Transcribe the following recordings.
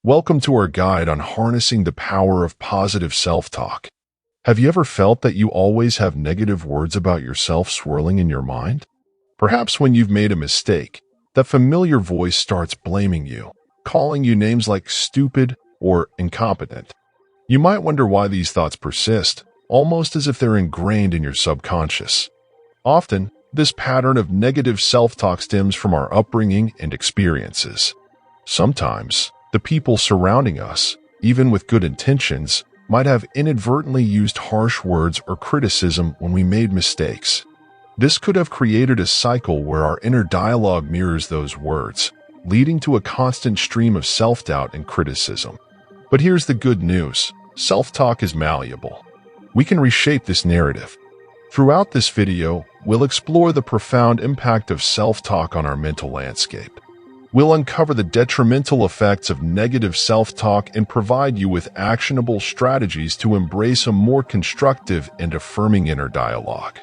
Welcome to our guide on harnessing the power of positive self-talk. Have you ever felt that you always have negative words about yourself swirling in your mind? Perhaps when you've made a mistake, that familiar voice starts blaming you, calling you names like stupid or incompetent. You might wonder why these thoughts persist, almost as if they're ingrained in your subconscious. Often, this pattern of negative self-talk stems from our upbringing and experiences. Sometimes, the people surrounding us, even with good intentions, might have inadvertently used harsh words or criticism when we made mistakes. This could have created a cycle where our inner dialogue mirrors those words, leading to a constant stream of self-doubt and criticism. But here's the good news. Self-talk is malleable. We can reshape this narrative. Throughout this video, we'll explore the profound impact of self-talk on our mental landscape. We'll uncover the detrimental effects of negative self-talk and provide you with actionable strategies to embrace a more constructive and affirming inner dialogue.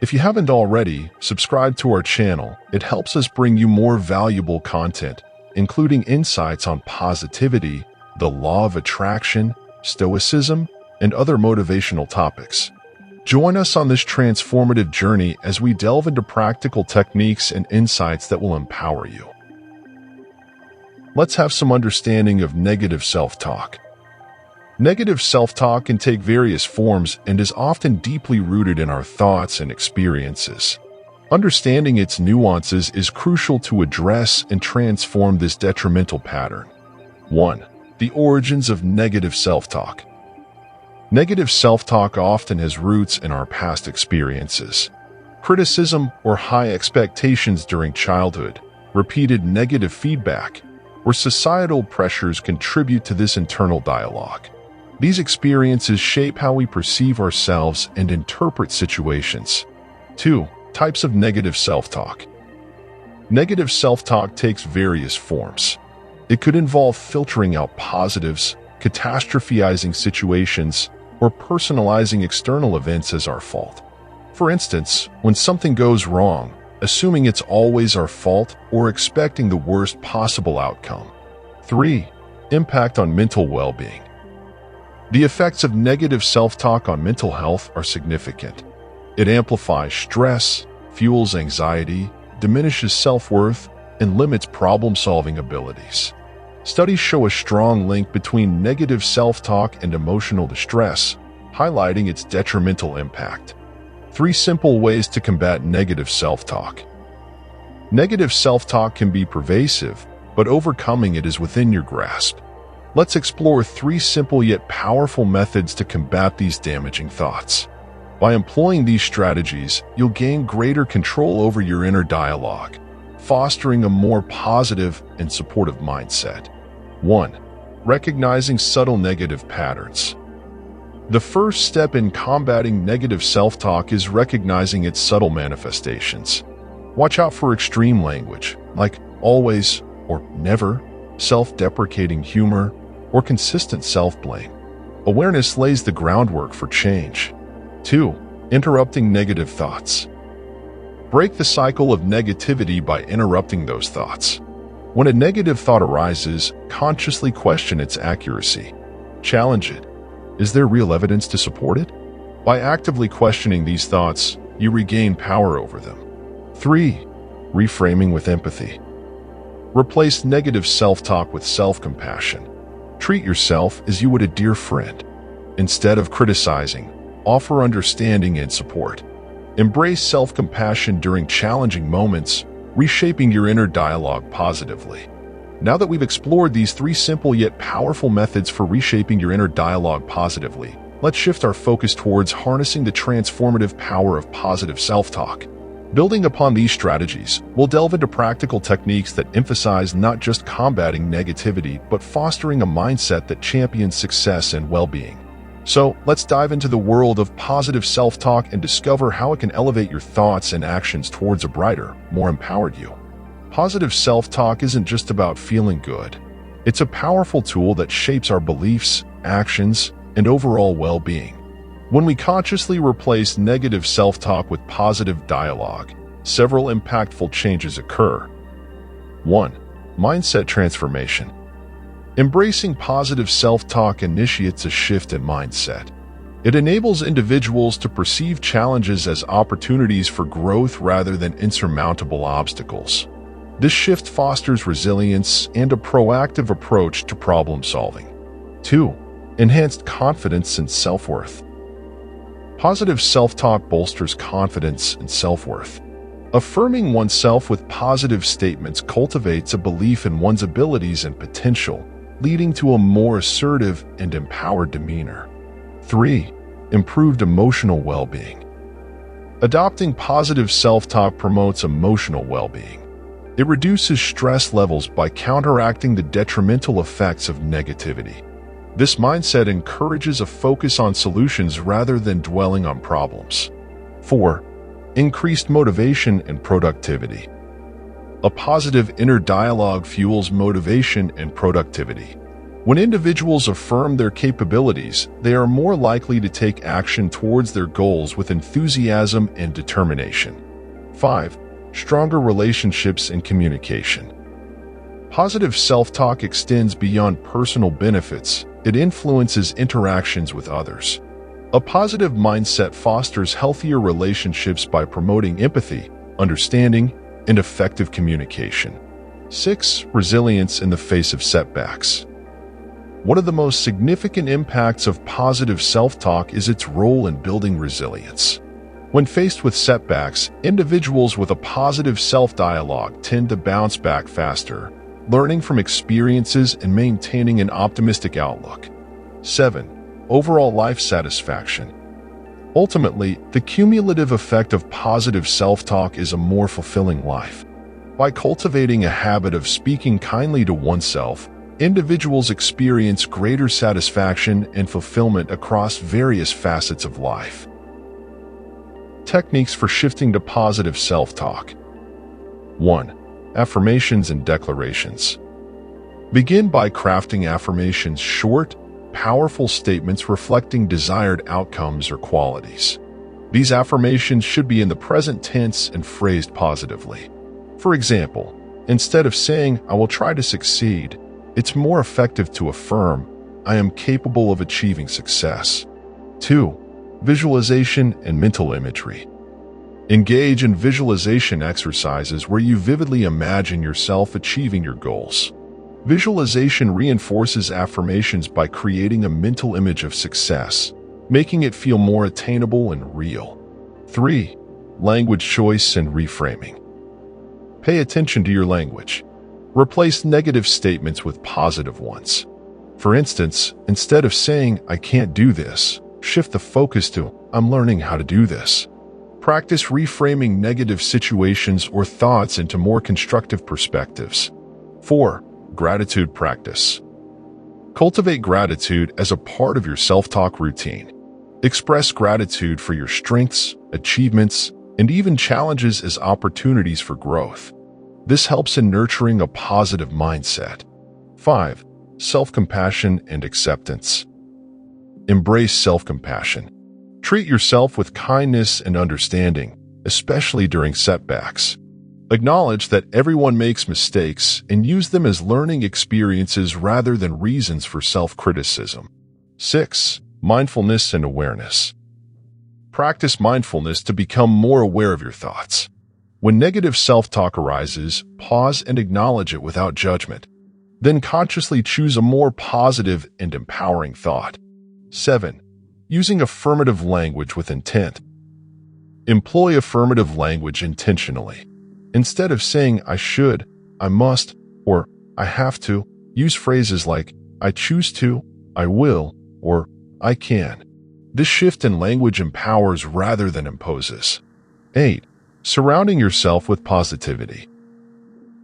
If you haven't already, subscribe to our channel. It helps us bring you more valuable content, including insights on positivity, the law of attraction, stoicism, and other motivational topics. Join us on this transformative journey as we delve into practical techniques and insights that will empower you. Let's have some understanding of negative self-talk. Negative self-talk can take various forms and is often deeply rooted in our thoughts and experiences. Understanding its nuances is crucial to address and transform this detrimental pattern. 1. The origins of negative self-talk. Negative self-talk often has roots in our past experiences. Criticism or high expectations during childhood, repeated negative feedback, or societal pressures contribute to this internal dialogue. These experiences shape how we perceive ourselves and interpret situations. 2. Types of negative self-talk. Negative self-talk takes various forms. It could involve filtering out positives, catastrophizing situations, or personalizing external events as our fault. For instance, when something goes wrong, assuming it's always our fault or expecting the worst possible outcome. 3. Impact on mental well-being. The effects of negative self-talk on mental health are significant. It amplifies stress, fuels anxiety, diminishes self-worth, and limits problem-solving abilities. Studies show a strong link between negative self-talk and emotional distress, highlighting its detrimental impact. 3 simple ways to combat negative self-talk. Negative self-talk can be pervasive, but overcoming it is within your grasp. Let's explore 3 simple yet powerful methods to combat these damaging thoughts. By employing these strategies, you'll gain greater control over your inner dialogue, fostering a more positive and supportive mindset. 1. Recognizing subtle negative patterns. The first step in combating negative self-talk is recognizing its subtle manifestations. Watch out for extreme language, like always or never, self-deprecating humor, or consistent self-blame. Awareness lays the groundwork for change. 2. Interrupting negative thoughts. Break the cycle of negativity by interrupting those thoughts. When a negative thought arises, consciously question its accuracy. Challenge it. Is there real evidence to support it? By actively questioning these thoughts, you regain power over them. 3. Reframing with empathy. Replace negative self-talk with self-compassion. Treat yourself as you would a dear friend. Instead of criticizing, offer understanding and support. Embrace self-compassion during challenging moments, reshaping your inner dialogue positively. Now that we've explored these 3 simple yet powerful methods for reshaping your inner dialogue positively, let's shift our focus towards harnessing the transformative power of positive self-talk. Building upon these strategies, we'll delve into practical techniques that emphasize not just combating negativity, but fostering a mindset that champions success and well-being. So, let's dive into the world of positive self-talk and discover how it can elevate your thoughts and actions towards a brighter, more empowered you. Positive self-talk isn't just about feeling good. It's a powerful tool that shapes our beliefs, actions, and overall well-being. When we consciously replace negative self-talk with positive dialogue, several impactful changes occur. 1. Mindset transformation. Embracing positive self-talk initiates a shift in mindset. It enables individuals to perceive challenges as opportunities for growth rather than insurmountable obstacles. This shift fosters resilience and a proactive approach to problem solving. 2. Enhanced confidence and self-worth. Positive self-talk bolsters confidence and self-worth. Affirming oneself with positive statements cultivates a belief in one's abilities and potential, leading to a more assertive and empowered demeanor. 3. Improved emotional well-being. Adopting positive self-talk promotes emotional well-being. It reduces stress levels by counteracting the detrimental effects of negativity. This mindset encourages a focus on solutions rather than dwelling on problems. 4. Increased motivation and productivity. A positive inner dialogue fuels motivation and productivity. When individuals affirm their capabilities, they are more likely to take action towards their goals with enthusiasm and determination. 5. Stronger relationships and communication. Positive self-talk extends beyond personal benefits. It influences interactions with others. A positive mindset fosters healthier relationships by promoting empathy, understanding, and effective communication. 6. Resilience in the face of setbacks. One of the most significant impacts of positive self-talk is its role in building resilience. When faced with setbacks, individuals with a positive self-dialogue tend to bounce back faster, learning from experiences and maintaining an optimistic outlook. 7. Overall life satisfaction. Ultimately, the cumulative effect of positive self-talk is a more fulfilling life. By cultivating a habit of speaking kindly to oneself, individuals experience greater satisfaction and fulfillment across various facets of life. Techniques for shifting to positive self-talk. 1. Affirmations and declarations. Begin by crafting affirmations, short, powerful statements reflecting desired outcomes or qualities. These affirmations should be in the present tense and phrased positively. For example, instead of saying, "I will try to succeed," it's more effective to affirm, "I am capable of achieving success." 2. Visualization and mental imagery. Engage in visualization exercises where you vividly imagine yourself achieving your goals. Visualization reinforces affirmations by creating a mental image of success, making it feel more attainable and real. 3. Language choice and reframing. Pay attention to your language. Replace negative statements with positive ones. For instance, instead of saying, "I can't do this," shift the focus to, "I'm learning how to do this." Practice reframing negative situations or thoughts into more constructive perspectives. 4. Gratitude practice. Cultivate gratitude as a part of your self-talk routine. Express gratitude for your strengths, achievements, and even challenges as opportunities for growth. This helps in nurturing a positive mindset. 5. Self-compassion and acceptance. Embrace self-compassion. Treat yourself with kindness and understanding, especially during setbacks. Acknowledge that everyone makes mistakes and use them as learning experiences rather than reasons for self-criticism. 6. Mindfulness and awareness. Practice mindfulness to become more aware of your thoughts. When negative self-talk arises, pause and acknowledge it without judgment. Then consciously choose a more positive and empowering thought. 7. Using affirmative language with intent. Employ affirmative language intentionally. Instead of saying, "I should," "I must," or "I have to," use phrases like, "I choose to," "I will," or "I can." This shift in language empowers rather than imposes. 8. Surrounding yourself with positivity.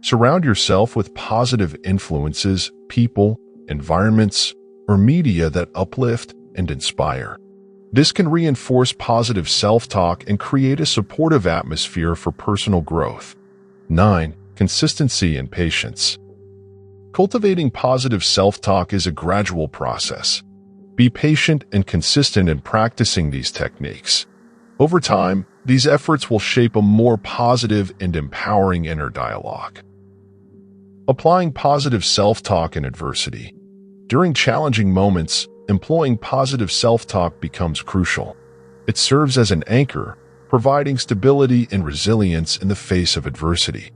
Surround yourself with positive influences, people, environments, or media that uplift and inspire. This can reinforce positive self-talk and create a supportive atmosphere for personal growth. 9. Consistency and patience. Cultivating positive self-talk is a gradual process. Be patient and consistent in practicing these techniques. Over time, these efforts will shape a more positive and empowering inner dialogue. Applying positive self-talk in adversity. During challenging moments, employing positive self-talk becomes crucial. It serves as an anchor, providing stability and resilience in the face of adversity.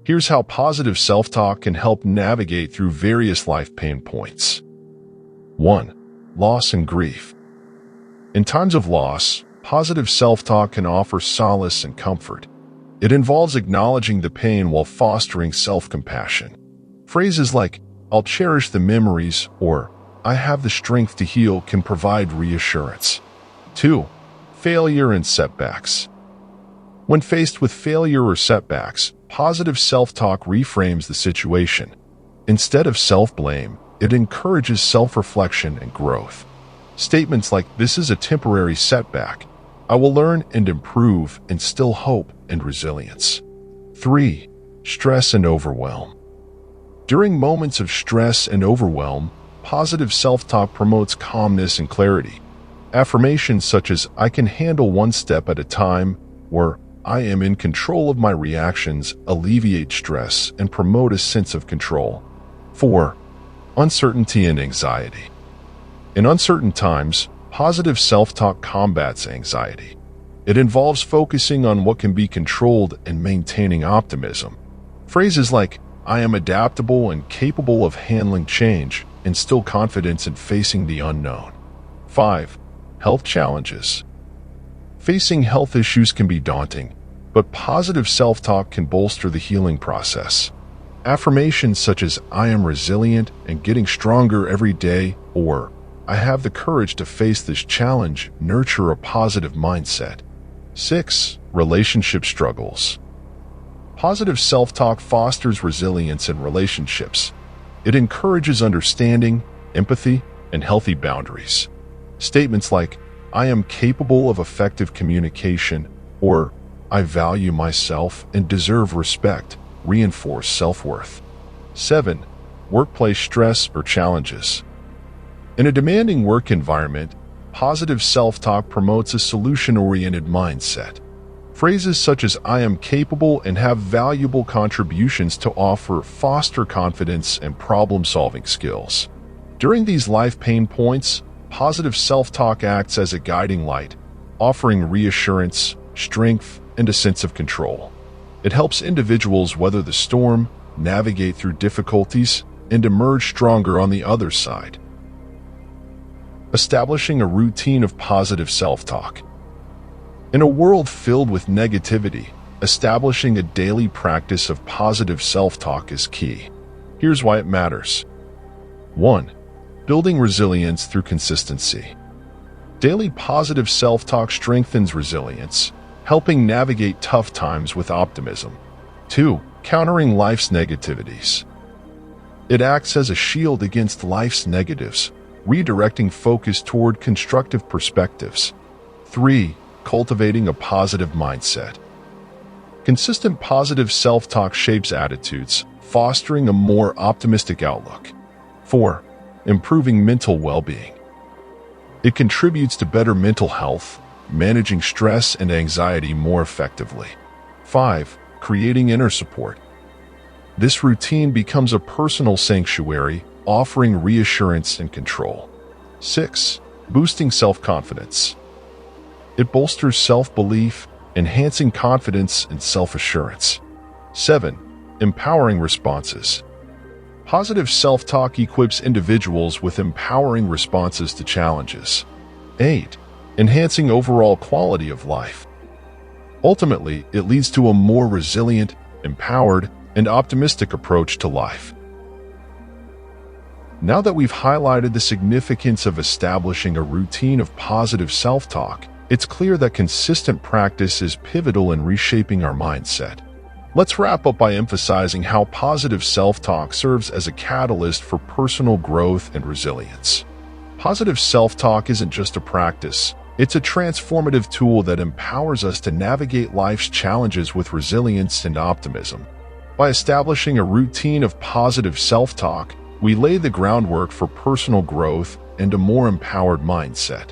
Here's how positive self-talk can help navigate through various life pain points. 1. Loss and grief. In times of loss, positive self-talk can offer solace and comfort. It involves acknowledging the pain while fostering self-compassion. Phrases like, "I'll cherish the memories," or "I have the strength to heal" can provide reassurance. 2. Failure and setbacks. When faced with failure or setbacks, positive self-talk reframes the situation. Instead of self-blame, it encourages self-reflection and growth. Statements like, "This is a temporary setback. I will learn and improve," instill hope and resilience. 3. Stress and overwhelm. During moments of stress and overwhelm, positive self-talk promotes calmness and clarity. Affirmations such as, "I can handle one step at a time," or "I am in control of my reactions," alleviate stress and promote a sense of control. 4. Uncertainty and anxiety. In uncertain times, positive self-talk combats anxiety. It involves focusing on what can be controlled and maintaining optimism. Phrases like, "I am adaptable and capable of handling change," instill confidence in facing the unknown. 5. Health challenges. Facing health issues can be daunting, but positive self-talk can bolster the healing process. Affirmations such as, "I am resilient and getting stronger every day," or "I have the courage to face this challenge," nurture a positive mindset. 6. Relationship struggles. Positive self-talk fosters resilience in relationships. It encourages understanding, empathy, and healthy boundaries. Statements like, "I am capable of effective communication," or "I value myself and deserve respect," reinforce self-worth. 7. Workplace stress or challenges. In a demanding work environment, positive self-talk promotes a solution-oriented mindset. Phrases such as, "I am capable and have valuable contributions to offer," foster confidence and problem-solving skills. During these life pain points, positive self-talk acts as a guiding light, offering reassurance, strength, and a sense of control. It helps individuals weather the storm, navigate through difficulties, and emerge stronger on the other side. Establishing a routine of positive self-talk. In a world filled with negativity, establishing a daily practice of positive self-talk is key. Here's why it matters. 1. Building resilience through consistency. Daily positive self-talk strengthens resilience, helping navigate tough times with optimism. 2. Countering life's negativities. It acts as a shield against life's negatives, redirecting focus toward constructive perspectives. 3. Cultivating a positive mindset. Consistent positive self-talk shapes attitudes, fostering a more optimistic outlook. 4. Improving mental well-being. It contributes to better mental health, managing stress and anxiety more effectively. 5. Creating inner support. This routine becomes a personal sanctuary, offering reassurance and control. 6. Boosting self-confidence. It bolsters self-belief, enhancing confidence and self-assurance. 7. Empowering responses. Positive self-talk equips individuals with empowering responses to challenges. 8. Enhancing overall quality of life. Ultimately, it leads to a more resilient, empowered, and optimistic approach to life. Now that we've highlighted the significance of establishing a routine of positive self-talk, it's clear that consistent practice is pivotal in reshaping our mindset. Let's wrap up by emphasizing how positive self-talk serves as a catalyst for personal growth and resilience. Positive self-talk isn't just a practice, it's a transformative tool that empowers us to navigate life's challenges with resilience and optimism. By establishing a routine of positive self-talk, we lay the groundwork for personal growth and a more empowered mindset.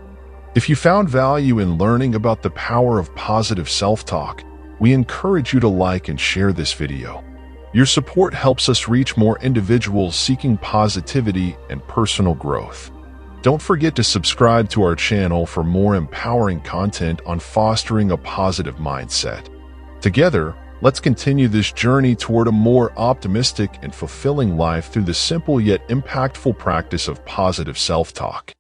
If you found value in learning about the power of positive self-talk, we encourage you to like and share this video. Your support helps us reach more individuals seeking positivity and personal growth. Don't forget to subscribe to our channel for more empowering content on fostering a positive mindset. Together, let's continue this journey toward a more optimistic and fulfilling life through the simple yet impactful practice of positive self-talk.